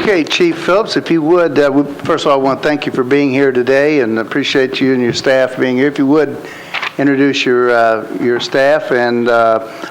Okay, Chief Phillips, if you would, first of all, I want to thank you for being here today and appreciate you and your staff being here. If you would, introduce your staff and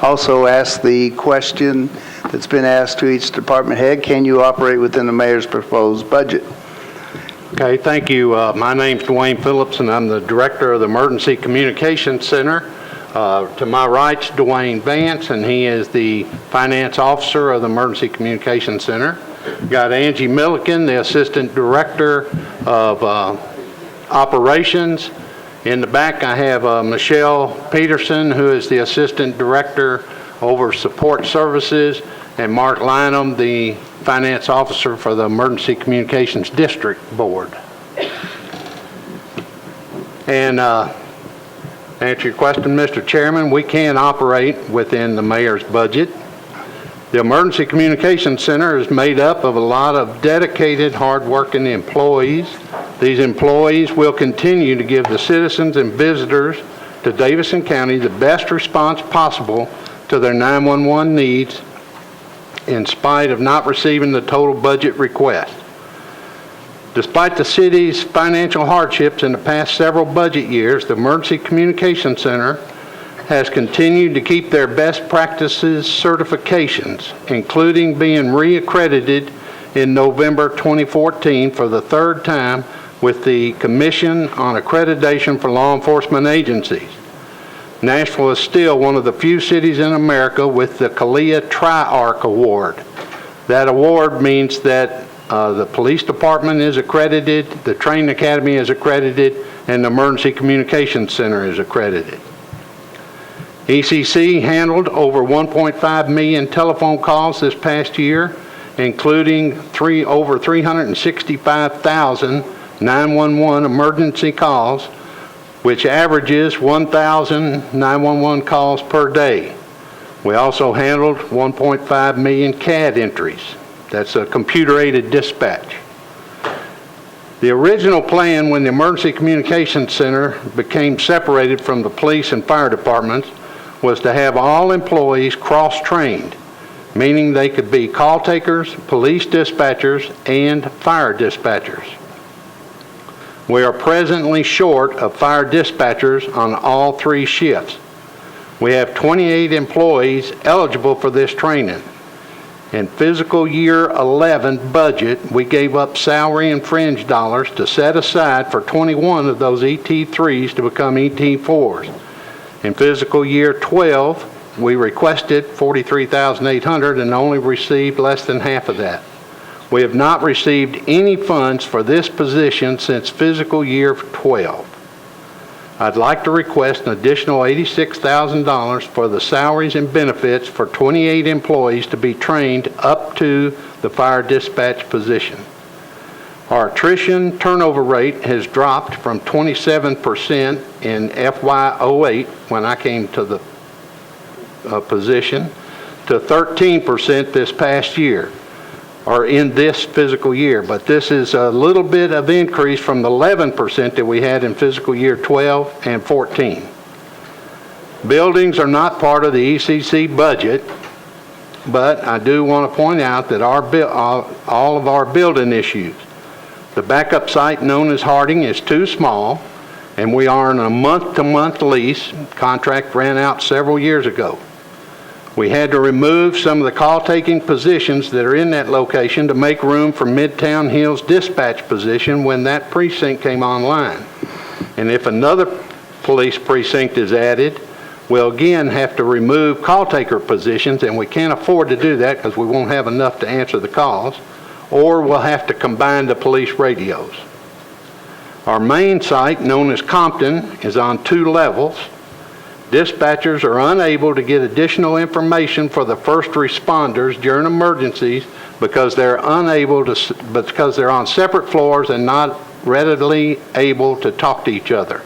also ask the question that's been asked to each department head. Can you operate within the mayor's proposed budget? Okay, thank you. My name's Dwayne Phillips, and I'm the director of the Emergency Communications Center. To my right's Dwayne Vance, and he is the finance officer of the Emergency Communications Center. Got Angie Milliken, the assistant director of operations. In the back, I have Michelle Peterson, who is the assistant director over support services, and Mark Lynham, the finance officer for the Emergency Communications District Board. And to answer your question, Mr. Chairman, we can operate within the mayor's budget. The Emergency Communications Center is made up of a lot of dedicated, hard-working employees. These employees will continue to give the citizens and visitors to Davidson County the best response possible to their 911 needs in spite of not receiving the total budget request. Despite the city's financial hardships in the past several budget years, the Emergency Communications Center has continued to keep their best practices certifications, including being reaccredited in November 2014 for the third time with the Commission on Accreditation for Law Enforcement Agencies. Nashville is still one of the few cities in America with the CALEA Tri-Arc Award. That award means that the police department is accredited, the training academy is accredited, and the Emergency Communications Center is accredited. ECC handled over 1.5 million telephone calls this past year, including over 365,000 911 emergency calls, which averages 1,000 911 calls per day. We also handled 1.5 million CAD entries. That's a computer-aided dispatch. The original plan when the Emergency Communications Center became separated from the police and fire departments was to have all employees cross-trained, meaning they could be call takers, police dispatchers, and fire dispatchers. We are presently short of fire dispatchers on all three shifts. We have 28 employees eligible for this training. In fiscal year 11 budget, we gave up salary and fringe dollars to set aside for 21 of those ET3s to become ET4s. In fiscal year 12, we requested $43,800 and only received less than half of that. We have not received any funds for this position since fiscal year 12. I'd like to request an additional $86,000 for the salaries and benefits for 28 employees to be trained up to the fire dispatch position. Our attrition turnover rate has dropped from 27% in FY16 when I came to the position to 13% this past year, or in this fiscal year, but this is a little bit of increase from the 11% that we had in fiscal year 12 and 14. Buildings are not part of the ECC budget, but I do want to point out that all of our building issues. The backup site known as Harding is too small, and we are on a month-to-month lease. Contract ran out several years ago. We had to remove some of the call-taking positions that are in that location to make room for Midtown Hills dispatch position when that precinct came online. And if another police precinct is added, we'll again have to remove call-taker positions, and we can't afford to do that because we won't have enough to answer the calls, or we'll have to combine the police radios. Our main site, known as Compton, is on 2 levels. Dispatchers are unable to get additional information for the first responders during emergencies because they're on separate floors and not readily able to talk to each other.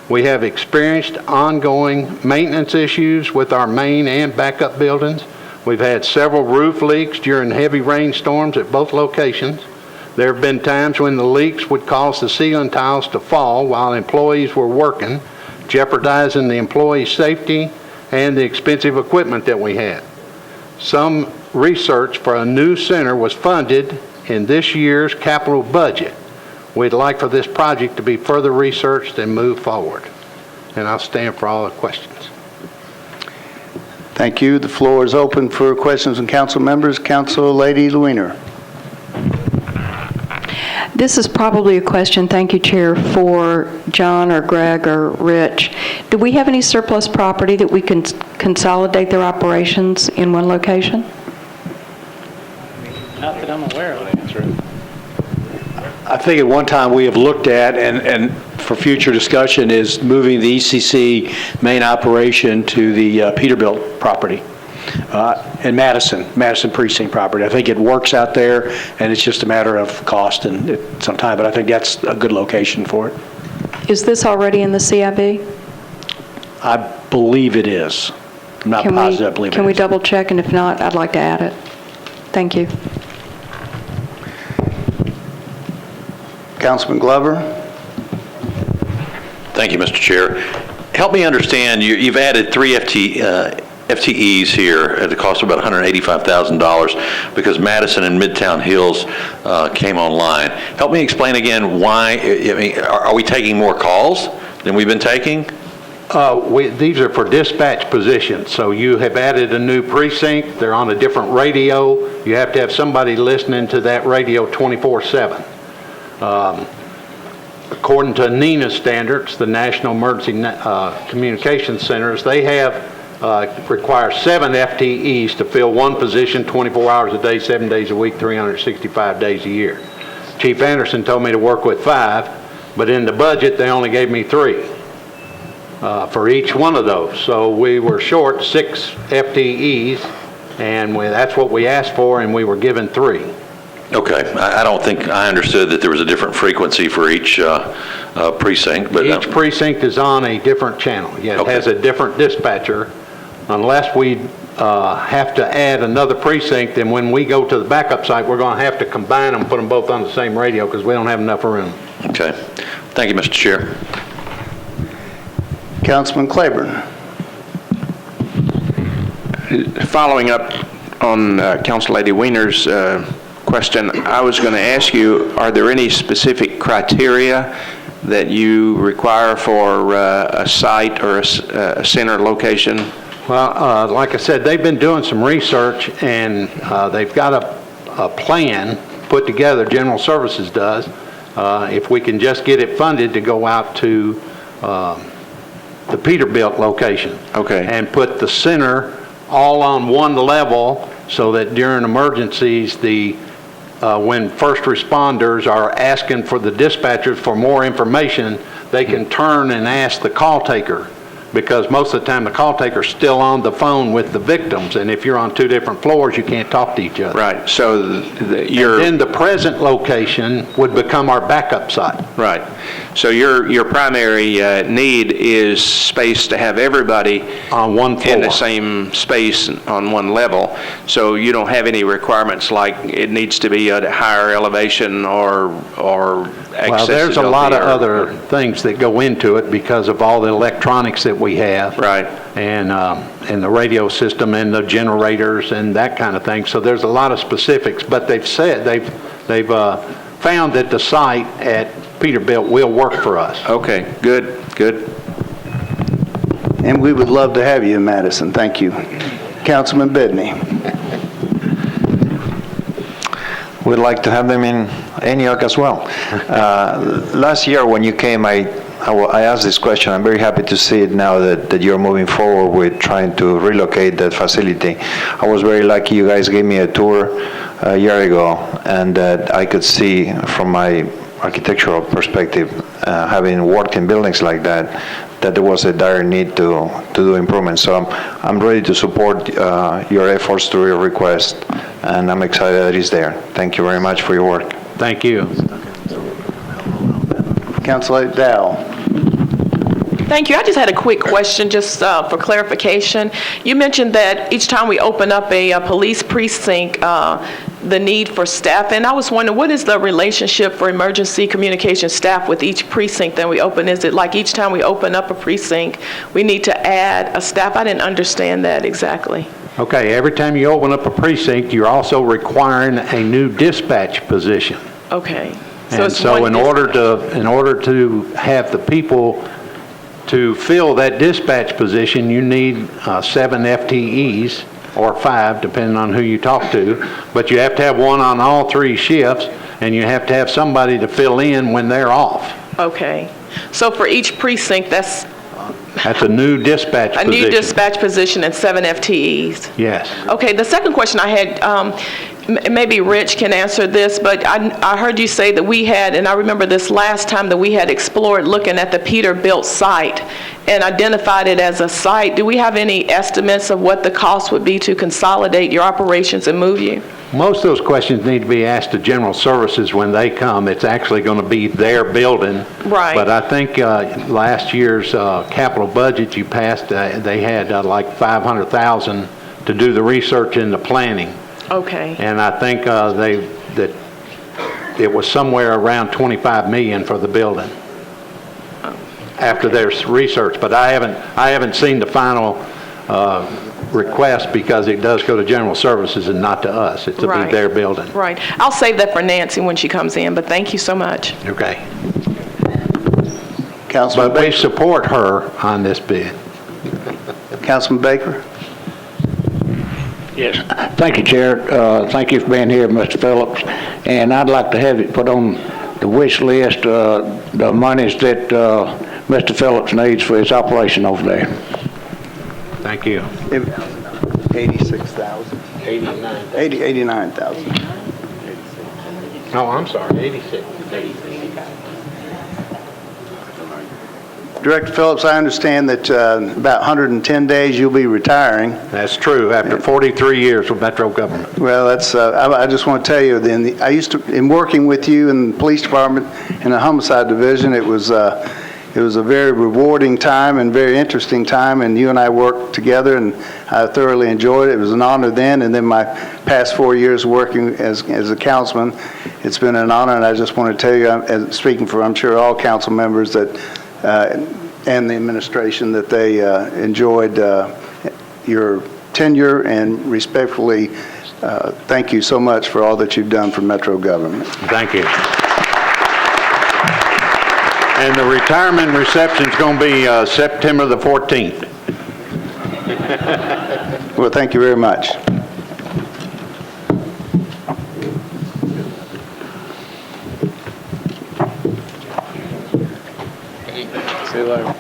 We have experienced ongoing maintenance issues with our main and backup buildings. We've had several roof leaks during heavy rainstorms at both locations. There have been times when the leaks would cause the ceiling tiles to fall while employees were working, jeopardizing the employees' safety and the expensive equipment that we had. Some research for a new center was funded in this year's capital budget. We'd like for this project to be further researched and move forward. And I'll stand for all the questions. Thank you. The floor is open for questions from council members. Council Lady Lewiner. This is probably a question, thank you, Chair, for John or Greg or Rich. Do we have any surplus property that we can consolidate their operations in one location? Not that I'm aware of. I think at one time we have looked at, and for future discussion, is moving the ECC main operation to the Peterbilt property in Madison precinct property. I think it works out there, and it's just a matter of cost and some time, but I think that's a good location for it. Is this already in the CIB? I believe it is. I'm not positive, I believe it is. Can we double check, and if not, I'd like to add it. Thank you. Councilman Glover. Thank you, Mr. Chair. Help me understand, you've added 3 FTEs here at the cost of about $185,000 because Madison and Midtown Hills came online. Help me explain again why. I mean, are we taking more calls than we've been taking? These are for dispatch positions. So you have added a new precinct. They're on a different radio. You have to have somebody listening to that radio 24/7. According to NENA standards, the National Emergency Communications Centers, they have require 7 FTEs to fill one position 24 hours a day, 7 days a week, 365 days a year. Chief Anderson told me to work with 5, but in the budget they only gave me 3 for each one of those. So we were short 6 FTEs, and that's what we asked for, and we were given 3. Okay, I don't think I understood that there was a different frequency for each precinct, but each precinct is on a different channel. Yeah, it okay. has a different dispatcher. Unless we have to add another precinct, then when we go to the backup site, we're going to have to combine them, put them both on the same radio because we don't have enough room. Okay, thank you, Mr. Chair. Councilman Claiborne. Following up on Council Lady Weiner's question, I was going to ask you, are there any specific criteria that you require for a site or a center location? Well, like I said, they've been doing some research, and they've got a plan put together, General Services does, if we can just get it funded to go out to the Peterbilt location. Okay. And put the center all on one level so that during emergencies, when first responders are asking for the dispatchers for more information, they can turn and ask the call taker, because most of the time the call taker's still on the phone with the victims, and if you're on 2 different floors, you can't talk to each other. Right. So Then the present location would become our backup site. right. So your primary need is space to have everybody On one floor. in the same space on one level. So you don't have any requirements like it needs to be at a higher elevation or accessibility. Well, there's a lot of or- other things that go into it because of all the electronics that we have. Right. And the radio system and the generators and that kind of thing. So there's a lot of specifics, but they've said, they've found that the site at Peterbilt will work for us. Okay, good. And we would love to have you in Madison. Thank you. Councilman Bidney. We'd like to have them in Antioch as well. Last year when you came, I asked this question. I'm very happy to see it now that you're moving forward with trying to relocate that facility. I was very lucky you guys gave me a tour a year ago, and that I could see from my architectural perspective, having worked in buildings like that there was a dire need to do improvements. So I'm ready to support your efforts through your request, and I'm excited that it's there. Thank you very much for your work. Thank you. Councilor Dow. Thank you. I just had a quick question, just for clarification. You mentioned that each time we open up a police precinct, the need for staff, and I was wondering, what is the relationship for emergency communication staff with each precinct that we open? Is it like each time we open up a precinct, we need to add a staff? I didn't understand that exactly. Okay, every time you open up a precinct, you're also requiring a new dispatch position. Okay. And it's so one in order to have the people to fill that dispatch position, you need 7 FTEs, or 5, depending on who you talk to. But you have to have one on all 3 shifts, and you have to have somebody to fill in when they're off. Okay. So for each precinct, that's That's a new dispatch a position. new dispatch position and 7 FTEs? Yes. Okay, the second question I had, maybe Rich can answer this, but I heard you say that we had, and I remember this last time, that we had explored looking at the Peterbilt site and identified it as a site. Do we have any estimates of what the cost would be to consolidate your operations and move you? Most of those questions need to be asked to General Services when they come. It's actually going to be their building. Right. But I think last year's capital budget you passed, they had like $500,000 to do the research and the planning. Okay. And I think that it was somewhere around $25 million for the building after their research. But I haven't seen the final request, because it does go to General Services and not to us. It's to be their building. Right. I'll save that for Nancy when she comes in, but thank you so much. Okay. Councilman But we Baker? support her on this bid. Councilman Baker? Yes, thank you, Chair. Thank you for being here, Mr. Phillips. And I'd like to have it put on the wish list, the monies that Mr. Phillips needs for his operation over there. Thank you. 86,000. 89,000. Oh, I'm sorry, 86. Director Phillips, I understand that about 110 days you'll be retiring. That's true, after 43 years with Metro government. Well, that's, I just want to tell you, I used to, in working with you in the police department in the homicide division, it was a very rewarding time and very interesting time, and you and I worked together, and I thoroughly enjoyed it. It was an honor then, and then my past 4 years working as a councilman, it's been an honor, and I just want to tell you, speaking for, I'm sure, all council members that, and the administration, that they enjoyed your tenure, and respectfully thank you so much for all that you've done for Metro government. Thank you. And the retirement reception is going to be September the 14th. Well, thank you very much. See you later.